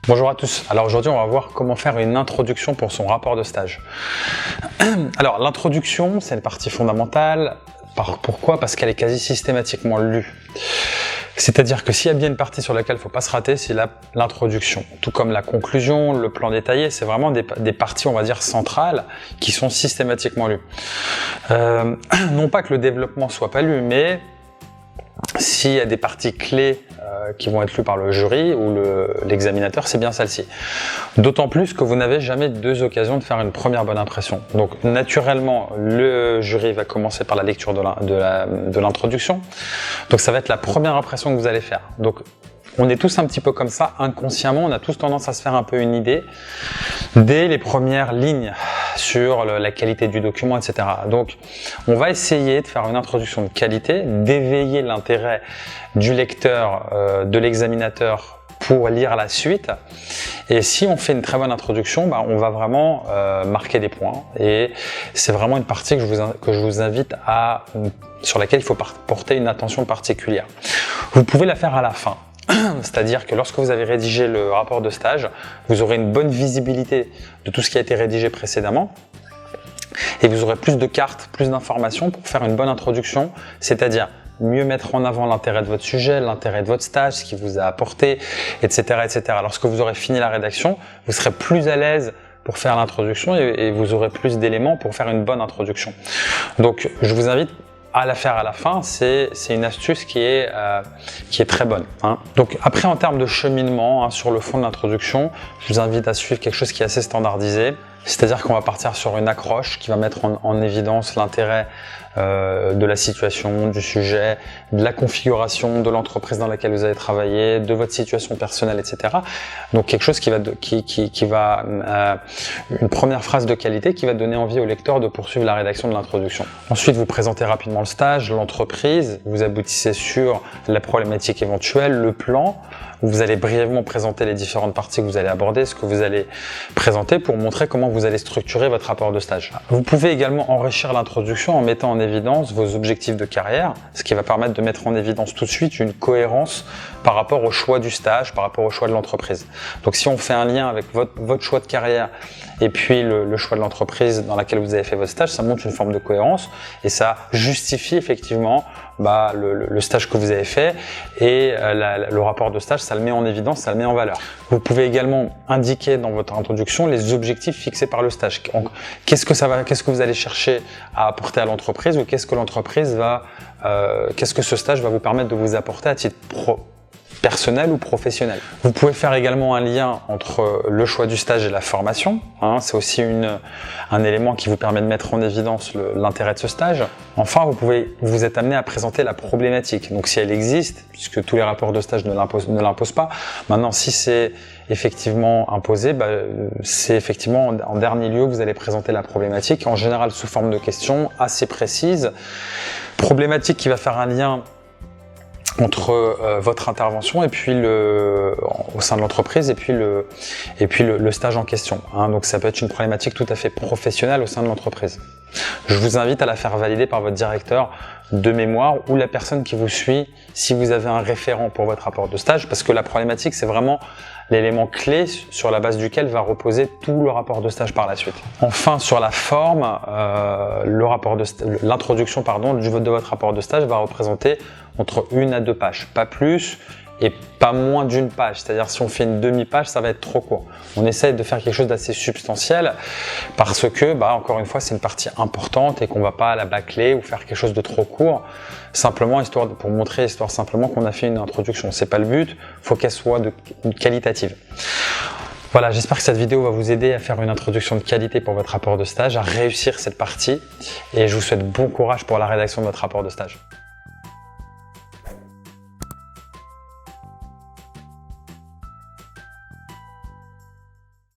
Bonjour à tous, alors aujourd'hui on va voir comment faire une introduction pour son rapport de stage. Alors l'introduction c'est une partie fondamentale, pourquoi? Parce qu'elle est quasi systématiquement lue. C'est-à-dire que s'il y a bien une partie sur laquelle il ne faut pas se rater, c'est l'introduction. Tout comme la conclusion, le plan détaillé, c'est vraiment des parties on va dire centrales qui sont systématiquement lues. Non pas que le développement soit pas lu, mais s'il y a des parties clés qui vont être lues par le jury ou l'examinateur, c'est bien celle-ci. D'autant plus que vous n'avez jamais deux occasions de faire une première bonne impression. Donc naturellement, le jury va commencer par la lecture de l'introduction. Donc ça va être la première impression que vous allez faire. Donc on est tous un petit peu comme ça, inconsciemment, on a tous tendance à se faire un peu une idée dès les premières lignes sur la qualité du document, etc. Donc, on va essayer de faire une introduction de qualité, d'éveiller l'intérêt du lecteur, de l'examinateur pour lire la suite. Et si on fait une très bonne introduction, on va vraiment marquer des points. Et c'est vraiment une partie que je vous invite sur laquelle il faut porter une attention particulière. Vous pouvez la faire à la fin. C'est-à-dire que lorsque vous avez rédigé le rapport de stage, vous aurez une bonne visibilité de tout ce qui a été rédigé précédemment et vous aurez plus de cartes, plus d'informations pour faire une bonne introduction, c'est-à-dire mieux mettre en avant l'intérêt de votre sujet, l'intérêt de votre stage, ce qui vous a apporté, etc., etc. Lorsque vous aurez fini la rédaction, vous serez plus à l'aise pour faire l'introduction et vous aurez plus d'éléments pour faire une bonne introduction. Donc, je vous invite à la faire à la fin, c'est une astuce qui est très bonne. Donc après, en termes de cheminement, sur le fond de l'introduction, je vous invite à suivre quelque chose qui est assez standardisé. C'est-à-dire qu'on va partir sur une accroche qui va mettre en évidence l'intérêt de la situation, du sujet, de la configuration de l'entreprise dans laquelle vous allez travailler, de votre situation personnelle, etc. Donc quelque chose une première phrase de qualité qui va donner envie au lecteur de poursuivre la rédaction de l'introduction. Ensuite, vous présentez rapidement le stage, l'entreprise, vous aboutissez sur la problématique éventuelle, le plan. Vous allez brièvement présenter les différentes parties que vous allez aborder, ce que vous allez présenter pour montrer comment vous allez structurer votre rapport de stage. Vous pouvez également enrichir l'introduction en mettant en évidence vos objectifs de carrière, ce qui va permettre de mettre en évidence tout de suite une cohérence par rapport au choix du stage, par rapport au choix de l'entreprise. Donc si on fait un lien avec votre choix de carrière et puis le choix de l'entreprise dans laquelle vous avez fait votre stage, ça montre une forme de cohérence et ça justifie effectivement le stage que vous avez fait et le rapport de stage, ça le met en évidence, ça le met en valeur. Vous pouvez également indiquer dans votre introduction les objectifs fixés par le stage. Qu'est-ce que vous allez chercher à apporter à l'entreprise ou qu'est-ce que ce stage va vous permettre de vous apporter à titre personnel ou professionnel. Vous pouvez faire également un lien entre le choix du stage et la formation. C'est aussi un élément qui vous permet de mettre en évidence l'intérêt de ce stage. Enfin, vous êtes amené à présenter la problématique. Donc si elle existe, puisque tous les rapports de stage ne l'imposent pas. Maintenant, si c'est effectivement imposé, c'est effectivement en dernier lieu que vous allez présenter la problématique, en général sous forme de questions assez précises. Problématique qui va faire un lien entre votre intervention et puis au sein de l'entreprise et puis le stage en question. Donc ça peut être une problématique tout à fait professionnelle au sein de l'entreprise. Je vous invite à la faire valider par votre directeur de mémoire ou la personne qui vous suit si vous avez un référent pour votre rapport de stage, parce que la problématique c'est vraiment l'élément clé sur la base duquel va reposer tout le rapport de stage par la suite. Enfin, sur la forme, l'introduction de votre rapport de stage va représenter entre 1 à 2 pages, pas plus et pas moins d'1 page. C'est-à-dire si on fait une demi-page, ça va être trop court. On essaie de faire quelque chose d'assez substantiel parce que, encore une fois, c'est une partie importante et qu'on va pas la bâcler ou faire quelque chose de trop court, simplement pour montrer simplement qu'on a fait une introduction. C'est pas le but, il faut qu'elle soit qualitative. Voilà, j'espère que cette vidéo va vous aider à faire une introduction de qualité pour votre rapport de stage, à réussir cette partie et je vous souhaite bon courage pour la rédaction de votre rapport de stage.